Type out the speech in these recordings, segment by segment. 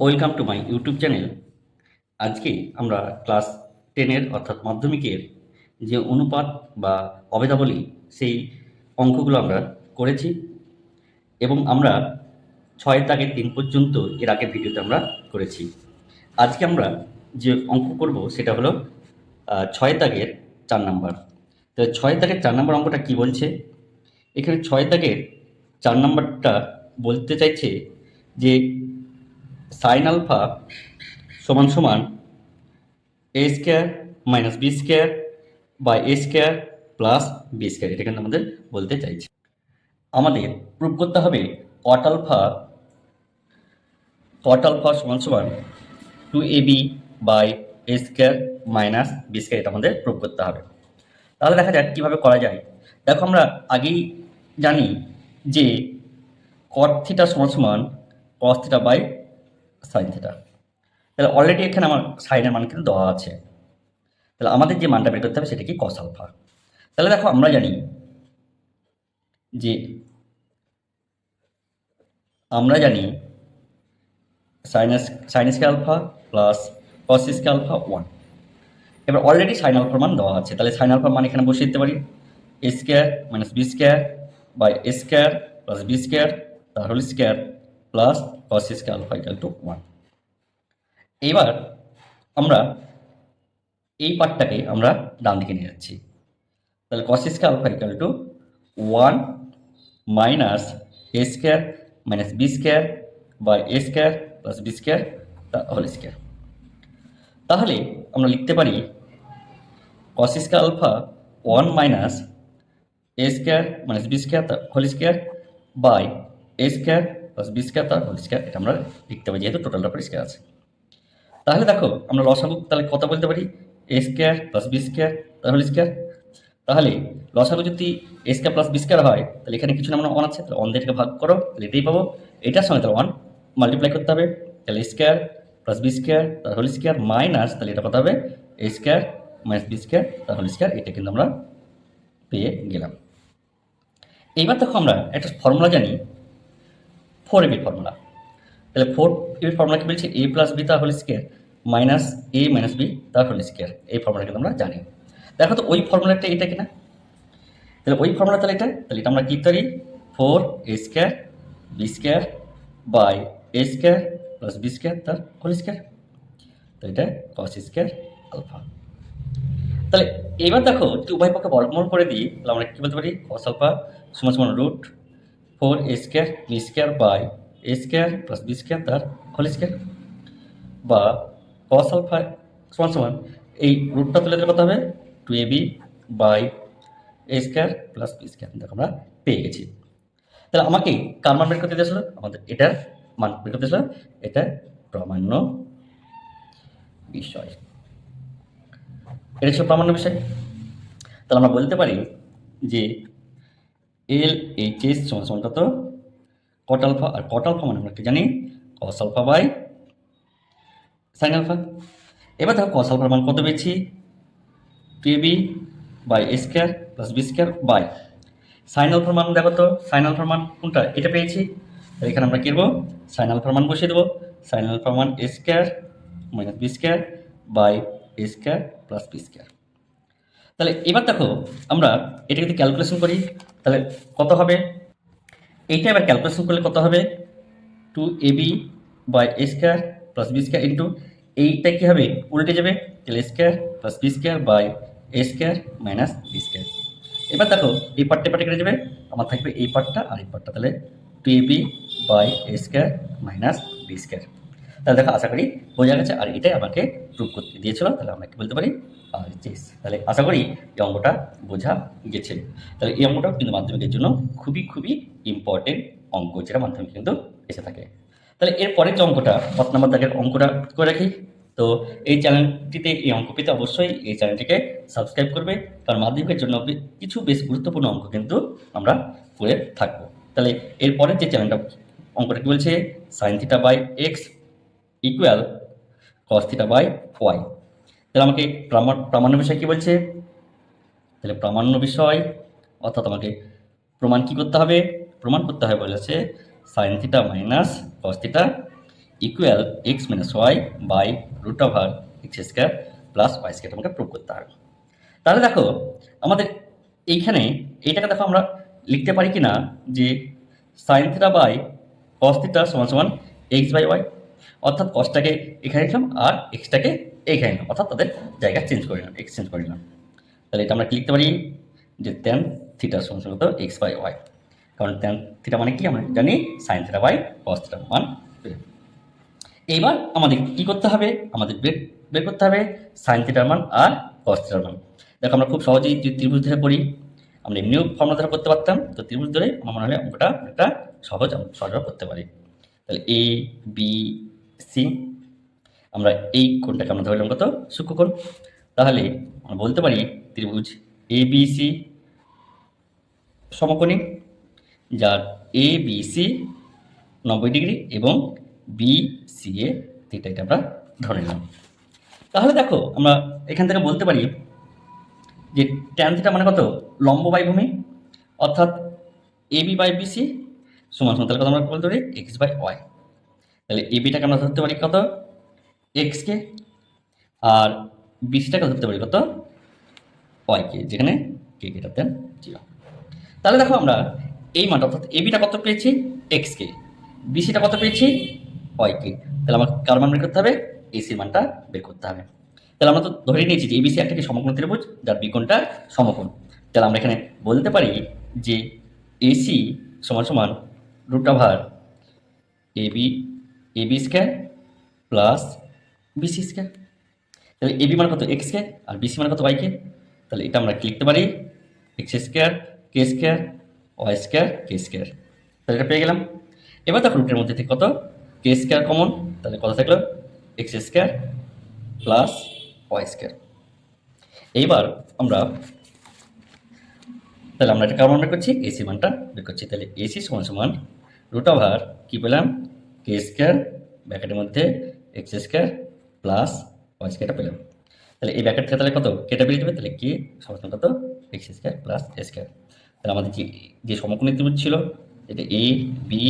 Welcome to my YouTube channel. আজকে আমরা class 10-এর অর্থাৎ মাধ্যমিকের যে অনুপাত বা অভেদাবলী সেই অঙ্কগুলো আমরা করেছি এবং আমরা 6 থেকে 3 পর্যন্ত এর আগের ভিডিওতে আমরা করেছি। আজকে আমরা যে অঙ্ক করব সেটা হলো 6 দাগের 4 নাম্বার। তো 6 দাগের 4 নাম্বার অঙ্কটা কি বলছে? এখানে 6 দাগের 4 নাম্বারটা বলতে চাইছে যে সাইন আলফা সমান সমান a square minus b square by a square plus b square, এটা কিন্তু আমাদের বলতে চাইছে। আমাদের প্রুভ করতে হবে কট আলফা সমান সমান 2ab by a square minus b square, এটা আমাদের প্রুভ করতে হবে। তাহলে দেখা যাক কীভাবে করা যায়। দেখো, আমরা আগেই জানি যে কট থিটা সমান সমান cos theta by sine theta. তাহলে অলরেডি এখানে আমার সাইনের মান কিন্তু দেওয়া আছে। তাহলে আমাদের যে মানটা বের করতে হবে সেটা কি? Cos alpha. তাহলে দেখো, আমরা জানি যে sine square alpha plus cos square alpha 1। এবার অলরেডি সাইন আলফার মান দেওয়া আছে, তাহলে সাইন আলফার মান এখানে বসিয়ে দিতে পারি। A square minus b square by a square plus b square তার whole square plus cos square alpha equal to 1। এবার আমরা এই পার্টটাকে আমরা ডান দিকে নিয়ে যাচ্ছি। তাহলে cos square alpha equal to 1 minus a square minus b square by a square plus b square whole square. তাহলে আমরা লিখতে পারি cos square alpha 1 minus a square minus b square তার whole square by a square plus b square তার whole square, এটা আমরা লিখতে পারি যেহেতু টোটালটা পরিষ্কার আছে। তাহলে দেখো, আমরা লসাগু তাহলে কত বলতে পারি? A square plus b square তার হোল স্কোয়ার। তাহলে লসাগু যদি এ স্কোয়ার প্লাস বি স্কোয়ার হয়, তাহলে এখানে কিছু না মানে 1 আছে, তাহলে 1 দিয়ে এটাকে ভাগ করো, তাহলে এটাই পাবো। এটার সঙ্গে তাহলে 1 মাল্টিপ্লাই করতে হবে, তাহলে স্কোয়ার প্লাস বি স্কোয়ার তার হোল স্কোয়ার মাইনাস, তাহলে এটা কত হবে? এ স্কোয়ার মাইনাস বি স্কোয়ার তার হোল স্কোয়ার, এটা কিন্তু আমরা পেয়ে গেলাম। এইবার দেখো, আমরা একটা ফর্মুলা জানি, 4ab ফর্মুলা। তাহলে 4ab ফর্মুলা কি বলছে? এ প্লাস বি তার হোল স্কোয়ার মাইনাস এ মাইনাস বি তার হোল স্কোয়ার, এই ফর্মুলা কিন্তু আমরা জানি। দেখো তো ওই ফর্মুলাটা এটা কিনা? তাহলে ওই ফর্মুলা তাহলে এটা আমরা কি পারি? 4a square b square by a square plus b square তার হোল স্কোয়ার, তো এটা কস স্কোয়ার আলফা। তাহলে এবার দেখো, যদি উভয় পক্ষে বর্গমূল করে দিই, তাহলে আমরা কি বলতে পারি? কস আলফা সমান সমান root 4a square b square by a square plus b square তার হোল স্কোয়ার, বা কস আলফা সমান সমান এই রুটটা তুলে দিলে কত হবে? 2ab by a square plus b square, দেখো আমরা পেয়ে গেছি। তাহলে আমাকে কার মান বের করতে দিয়েছিল? আমাদের এটার মান বের করতে দিয়েছিল, এটা প্রামাণ্য বিষয়, এটা ছিল প্রামাণ্য বিষয়। তাহলে আমরা বলতে পারি যে এল এইচ এস সমান সমান কত? কট আলফা, আর কট আলফা মানে আমরা কি জানি? Cos alpha by sine alpha. এবার দেখো, কস আলফার মান কত পেয়েছি? 2ab by a square plus b square by sine আলফার মান দেখো তো, সাইন আলফার মান কোনটা? এটা পেয়েছি। তাহলে এখানে আমরা কি করবো? সাইন আলফার মান বসিয়ে দেবো। সাইন আলফার মান a square minus b square by a square plus b square. তাহলে এবার দেখো, আমরা এটা যদি ক্যালকুলেশন করি তাহলে কত হবে? এইটা এবার ক্যালকুলেশন করলে কত হবে? 2ab by a square plus b square into এইটা কী হবে? উল্টে যাবে, তাহলে square plus b square by a square minus b square. এবার দেখো, এই পার্টটা কেটে যাবে, আমার থাকবে এই পার্টটা আর এই পার্টটা, তাহলে 2ab by a square minus b square. তাহলে দেখো, আশা করি বোঝা গেছে, আর এটাই আমাকে প্রুভ করতে দিয়েছিল, তাহলে আমরা কি বলতে পারি? চেস। তাহলে আশা করি এই অঙ্কটা বোঝা গেছে। তাহলে এই অঙ্কটাও কিন্তু মাধ্যমিকের জন্য খুবই খুবই ইম্পর্টেন্ট অঙ্ক, যেটা মাধ্যমিক কিন্তু এসে থাকে। তাহলে এরপরের যে অঙ্কটা 5 নম্বর দাগের অঙ্কটা করে রাখি। তো এই চ্যানেলটিতে এই অঙ্ক পেতে অবশ্যই এই চ্যানেলটিকে সাবস্ক্রাইব করবে, কারণ মাধ্যমিকের জন্য কিছু বেশ গুরুত্বপূর্ণ অঙ্ক কিন্তু আমরা করে থাকবো। তাহলে এরপরের যে চ্যানেলটা অঙ্কটা কী বলছে? Sine theta by x equal cos theta by y. তাহলে আমাকে প্রামাণ্য বিষয় কী বলছে? তাহলে প্রামাণ্য বিষয় অর্থাৎ আমাকে প্রমাণ কী করতে হবে? প্রমাণ করতে হবে বলেছে sine theta minus cos theta equal x minus y by root over x square plus y square আমাকে প্রুভ করতে হবে। তাহলে দেখো আমাদের এইখানে এইটাকে দেখো আমরা লিখতে পারি কি না যে sine theta by cos theta সমান সমান এক্স বাই ওয়াই, অর্থাৎ কসটাকে এখানে নিলাম আর এক্সটাকে এইখানে নিলাম, অর্থাৎ তাদের জায়গা চেঞ্জ করে নিলাম, এক্সচেঞ্জ করে নিলাম। তাহলে এটা আমরা কি লিখতে পারি যে ট্যান থিটা সমান সমান এক্স বাই ওয়াই, কারণ ট্যান থিটা মানে কি আমরা জানি সাইন থিটা বাই কস থিটার মান। এইবার আমাদের কি করতে হবে, আমাদের বের করতে হবে সাইন থিটার মান আর কস থিটার মান। দেখো আমরা খুব সহজেই যদি ত্রিভুজ ধরে করি, আমরা এমনিও ফর্মুলা ধরে করতে পারতাম, তো ত্রিভুজ ধরে আমার মনে হয় অঙ্কটা একটা সহজভাবে করতে পারি। তাহলে এ বি সি, আমরা এই কোণটাকে আমরা ধরলাম কত সূক্ষ্মকোণ। তাহলে আমরা বলতে পারি ত্রিভুজ এ বি সি সমকোণী, যার এ বি সি 90 ডিগ্রি এবং বি সি এ থিটা, এটা আমরা ধরে নিলাম। তাহলে দেখো আমরা এখান থেকে বলতে পারি যে ট্যান থিটা মানে কত লম্ব বাই ভূমি, অর্থাৎ এ বি বাই বিসি সমান সমান, তাহলে কত আমরা বলতে পারি এক্স বাই ওয়াই। তাহলে এ বিটাকে আমরা ধরতে পারি কত এক্সকে, আর বিসিটাকে ধরতে পারি কত ওয়াইকে, যেখানে কে গ্রেটার দেন 0। তাহলে দেখো আমরা এই মানটা অর্থাৎ এ বিটা কত পেয়েছি এক্সকে, বিসিটা কত পেয়েছি ওয়াইকে, তাহলে আমার কার মান বের করতে হবে এসির মানটা বের করতে হবে। তাহলে আমরা তো ধরে নিয়েছি যে এবিসি একটা কি সমকোণ ত্রিভুজ যার বিকোণটা সমকোণ। তাহলে আমরা এখানে বলতে পারি যে এসি সমান সমান root over AB square plus BC square. তাহলে এবি মানে কত এক্স কে আর বিসি মানে কত ওয়াইকে, তাহলে এটা আমরা কি লিখতে পারি এক্স স্কোয়ার কে স্কোয়ার ওয়াই স্কোয়ার কে স্কোয়ার। তাহলে এটা পেয়ে গেলাম। এবার দেখো রুটের মধ্যে থেকে কত কে স্কোয়ার কমন, তাহলে কত থাকলো x square plus y square. এইবার আমরা তাহলে আমরা এটা কার মান বের করছি এসি মানটা বের করছি। তাহলে এসি সমান সমান রুট ওভার কী পেলাম কে স্কোয়ার ব্র্যাকেটের মধ্যে এক্স স্কোয়ার প্লাস ওয়াই স্কোয়ারটা পেলাম। তাহলে এই ব্র্যাকেট থেকে তাহলে কত কেটে বেরিয়ে যাবে, তাহলে কে সমান কত এক্স স্কোয়ার প্লাস এ স্কোয়ার। তাহলে আমাদের যে সমকোণী ত্রিভুজ ছিল এটা এ বি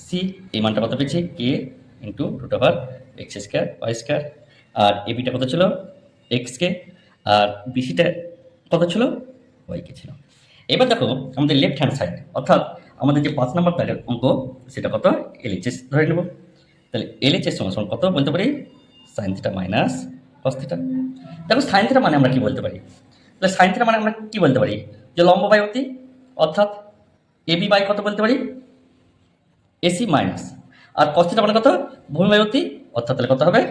সি, এই মানটা কত পেয়েছি k into root over x square y square, আর এ বিটা কত ছিল এক্সকে, আর বিসিটা কত ছিল ওয়াইকে ছিল। এবার দেখো আমাদের লেফট হ্যান্ড সাইড অর্থাৎ আমাদের যে 5 নম্বর দাগের অঙ্ক সেটা কত এলএইচএস ধরে নেব। তাহলে এলএইচএস সমান কত বলতে পারি sign theta minus cos theta. দেখো সাইন থিটা মানে আমরা কি বলতে পারি, তাহলে সাইন থিটা মানে আমরা কি বলতে পারি যে লম্ব বাই অতি, অর্থাৎ এবি বাই কত বলতে পারি এসি মাইনাস, আর কস থিটা মানে কত ভূমি বাই অতি, অর্থাৎ তাহলে কত হবে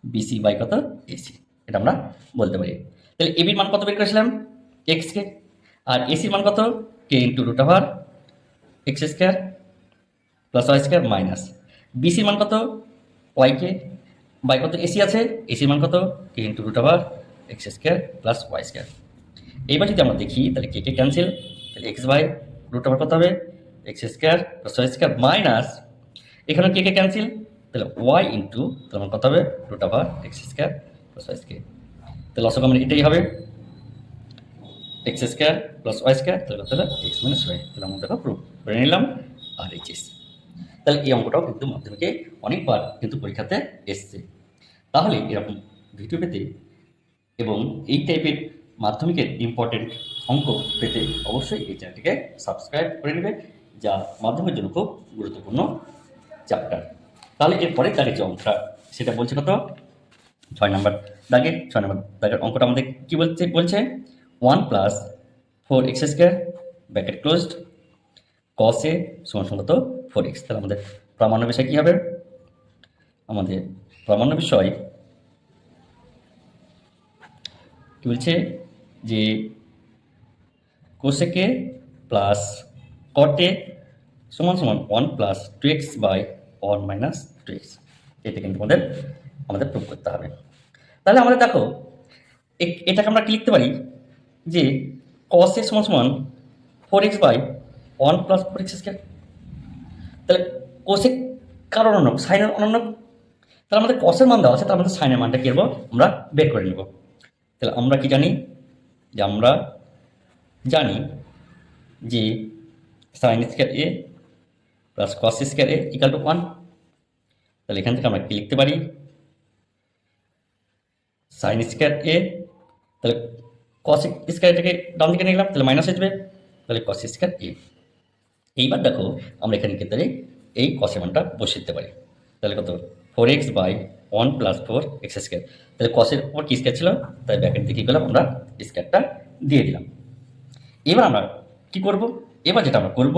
বিসি বাই কত এসি, এটা আমরা বলতে পারি। তাহলে এবির মান কত বের করেছিলাম এক্সকে, আর এসির মান কত k into root over x square plus y square minus বিসির মান কত ওয়াইকে বাই কত এসি আছে, এসির মান কত k into root over x square plus y square. এইবার যদি আমরা দেখি তাহলে কে ক্যান্সেল, তাহলে এক্স বাই রুট ওভার কত হবে x square plus y square minus এখানে কে ক্যান্সেল, তাহলে ওয়াই ইন্টু তাহলে আমার কত হবে root over x square plus y square. তাহলে লসক আমার এটাই হবে x square plus y square, তাহলে কত হলো এক্স মাইনাস ওয়াই। তাহলে আমরা দেখো প্রুফ করে নিলাম আর এইচএস। তাহলে এই অঙ্কটাও কিন্তু মাধ্যমিকে অনেকবার কিন্তু পরীক্ষাতে এসছে। তাহলে এরকম ভিডিও পেতে এবং এই টাইপের মাধ্যমিকের ইম্পর্টেন্ট অঙ্ক পেতে অবশ্যই এই চ্যানেলটিকে সাবস্ক্রাইব করে নেবে, যা মাধ্যমের জন্য খুব গুরুত্বপূর্ণ চ্যাপ্টার। তাহলে এরপরে তার যে অঙ্কটা সেটা বলছে কত 6 নম্বর দাগের অঙ্কটা আমাদের কি বলছে 1 plus 4x square bracket closed cos a সমান কত 4x। তাহলে আমাদের প্রামাণ্য বিষয় কী হবে, আমাদের প্রামাণ্য বিষয় কি বলছে যে cosec a plus cot a সমান 1 plus 2x by 1 minus 2x। এটা কিন্তু আমাদের প্রুভ করতে হবে। তাহলে আমাদের দেখো এটাকে আমরা কি লিখতে পারি যে cos a সমান 4x by 1 plus 4x square. তাহলে কোসেক কার অনন্য সাইনের অনন্য, তাহলে আমাদের কসের মান দেওয়া আছে, তার মধ্যে সাইনের মানটা কি করবো আমরা বের করে নেব। তাহলে আমরা কি জানি যে আমরা জানি যে sign square A plus cos square A equal to 1। তাহলে এখান থেকে আমরা কি লিখতে পারি, সাইন স্কোয়ার এ, তাহলে কস স্কোয়ারটাকে ডান দিকে নিয়ে গেলাম, তাহলে মাইনাস আসবে, তাহলে কস স্কোয়ার এ। এইবার দেখো আমরা এখানে ক্ষেত্রে এই কসের মানটা বসিয়ে দিতে পারি। তাহলে কত, 4x by 1 plus 4x square. তাহলে কসের উপর কি স্কোয়ার ছিল, তাই ব্যাকেট দিয়ে কী করলাম, আমরা স্কোয়ারটা দিয়ে দিলাম। এবার আমরা কি করব, এবার যেটা আমরা করব,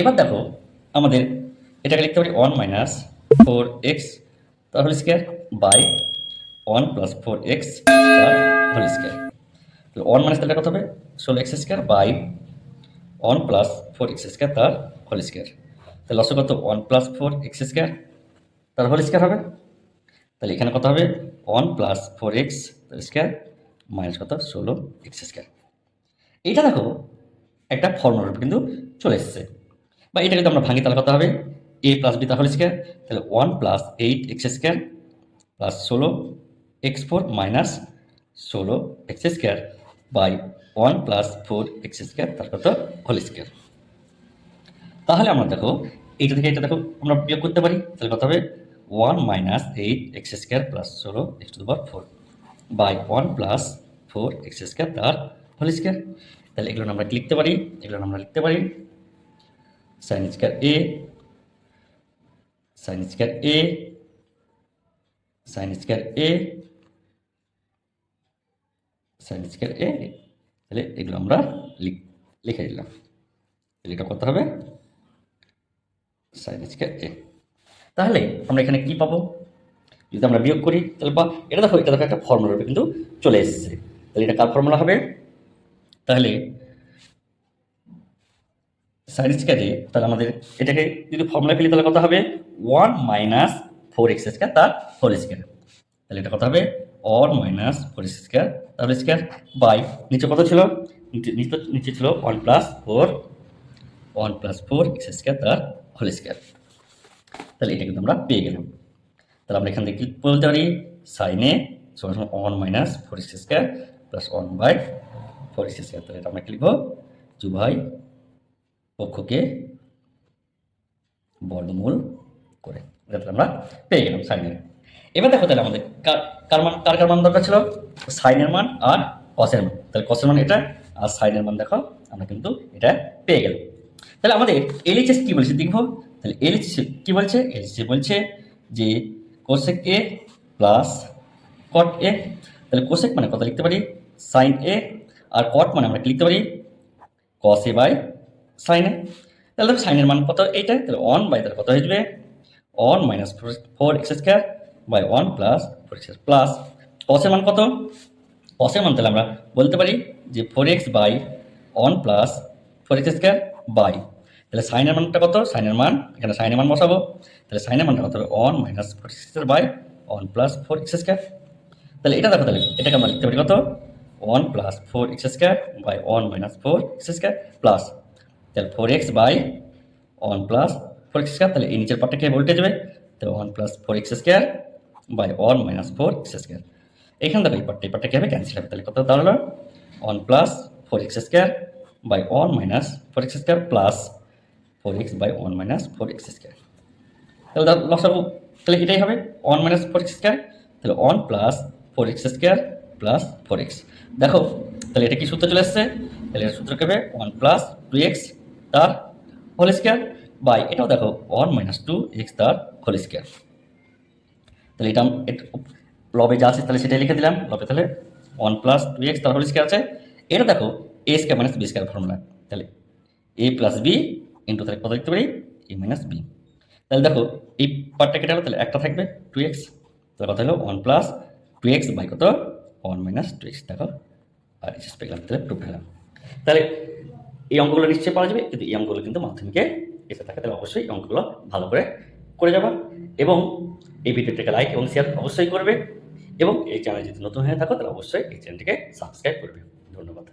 এবার দেখো আমাদের এটাকে লিখতে পারি 1 মাইনাস 4x তার whole square by 1 plus 4x তার হোল স্কোয়ার। তাহলে 1 মাইনাস তাহলে কত হবে, 16x square by 1 plus 4x square তার হোল স্কোয়ার। তাহলে লসে কত, 1 প্লাস 4x স্কোয়ার তার হোল স্কোয়ার হবে। তাহলে এখানে কত হবে, 1 প্লাস 4x তার স্কোয়ার মাইনাস কত, 16x স্কোয়ার। এইটা দেখো একটা ফর্মুলার উপর কিন্তু চলে এসেছে, বা এটা যদি আমরা ভাঙি তাহলে কত হবে, a প্লাস বি তার হোল স্কোয়ার। তাহলে 1 plus 8x square plus 16x4 minus 16x square by 1 plus 4x square তার কত, হোল স্কোয়ার। তাহলে আমরা দেখো এইটা থেকে এটা দেখো আমরা বিয়োগ করতে পারি, তাহলে কত হবে, 1 minus 8x square plus 16x to the power 4 by 1 plus 4x square তার হোল স্কোয়ার। তাহলে এগুলো আমরা লিখতে পারি, এগুলো আমরা লিখতে পারি sine square a, sine square a, sine square a, sine square a. তাহলে এগুলো আমরা লিখে দিলাম। তাহলে এটা কত হবে, সাইন স্কোয়ার এ। তাহলে আমরা এখানে কি পাবো, যদি আমরা বিয়োগ করি তাহলে বা এটা দেখো একটা ফর্মুলা কিন্তু চলে এসেছে। তাহলে এটা কার ফর্মুলা হবে, তাহলে সাইন স্কোয়ার এ, তাহলে আমাদের এটাকে যদি ফর্মুলা ফেলি তাহলে কত হবে, 1 মাইনাস 4x স্কোয়ার তার হোল স্কোয়ার। তাহলে এটা কত হবে, 1 মাইনাস 4x স্কোয়ার তার হোল স্কোয়ার বাই নিচে কত ছিল, নিচে ছিল 1 প্লাস 4x স্কোয়ার তার হোল স্কোয়ার। তাহলে এটা কিন্তু আমরা পেয়ে গেলাম। তাহলে আমরা এখান থেকে কি বলতে পারি, সাইন এ সমান 1 minus 4x square plus 1 by 4x square. তাহলে এটা আমরা কি লিখবো, উভয় পক্ষকে বর্গমূল করে, এটা আমরা পেয়ে গেলাম সাইনের। এবার দেখো তাহলে আমাদের কার মান দরকার ছিল, সাইনের মান আর কসের মান। তাহলে কসের মান এটা আর সাইনের মান দেখো আমরা কিন্তু এটা পেয়ে গেলাম। তাহলে আমাদের এলএইচএস কি বলছে দেখবো। তাহলে এলএইচএস কি বলছে, এলএইচএস বলছে যে কোসেক এ প্লাস কট এ। তাহলে কোসেক মানে কত লিখতে পারি, সাইন এ, আর কট মানে আমরা কি লিখতে পারি, কস এ বাই সাইন এ। তাহলে দেখো সাইনের মান কত এইটা, তাহলে 1 বাই তাহলে কত হয়ে যাবে, 1 minus 4x square by 1 plus 4x plus কসের মান কত, কসের মান তাহলে আমরা বলতে পারি যে 4x by 1 plus 4x square by, তাহলে সাইনের মানটা কত, সাইনের মান এখানে সাইনের মান বসাবো, তাহলে সাইনের মানটা কত হবে, 1 minus 4x square by 1 plus 4x square. তাহলে এটা দেখো, তাহলে এটাকে আমরা লিখতে পারি কত, 1 plus 4x square by 1 minus 4x square plus, তাহলে 4x by 1 plus 4x square. তাহলে এই নিচের পার্টটা কে ভোল্টেজ হবে, তাহলে 1 plus 4x square by 1 minus 4x square. এখানে দেখো এই পার্টটা কী হবে, ক্যান্সেল হবে। তাহলে কত দাঁড়ালো, 1 plus 4x square by 1 minus 4x square plus 4x by 1 minus 4x square. তাহলে লসাগু তাহলে এটাই হবে 1 মাইনাস 4x স্কোয়ার, তাহলে 1 plus 4x square plus 4x। দেখো তাহলে এটা কি সূত্র চলে আসছে, তাহলে এর সূত্র কী হবে, 1 প্লাস 2x তার হোল স্কোয়ার বাই এটাও দেখো 1 মাইনাস 2x তার হোল স্কোয়ার। তাহলে এটা লবে যা আছে তাহলে সেটাই লিখে দিলাম, লবে তাহলে 1 প্লাস 2x তার হোল স্কোয়ার আছে। এটা দেখো a square minus b square formula, তাহলে a প্লাস বি ইন্টু তাহলে কত লিখতে পারি, a মাইনাস বি। তাহলে দেখো এই পার্টটা কেটে হলো, তাহলে একটা থাকবে 2x, তাহলে কথা হলো 1 প্লাস 2x বাই কত, 1 মাইনাস 2x। দেখো আর এসে পেলাম, তাহলে প্রুফ পেলাম। তাহলে এই অঙ্কগুলো নিশ্চয়ই পাওয়া যাবে, কিন্তু এই অঙ্কগুলো কিন্তু মাধ্যমিকে এসে থাকে, তাহলে অবশ্যই এই অঙ্কগুলো ভালো করে যাবা। এবং এই ভিডিওটিকে লাইক এবং শেয়ার অবশ্যই করবে, এবং এই চ্যানেল যদি নতুন হয়ে থাকো তাহলে অবশ্যই এই চ্যানেলটিকে সাবস্ক্রাইব করবে। ধন্যবাদ।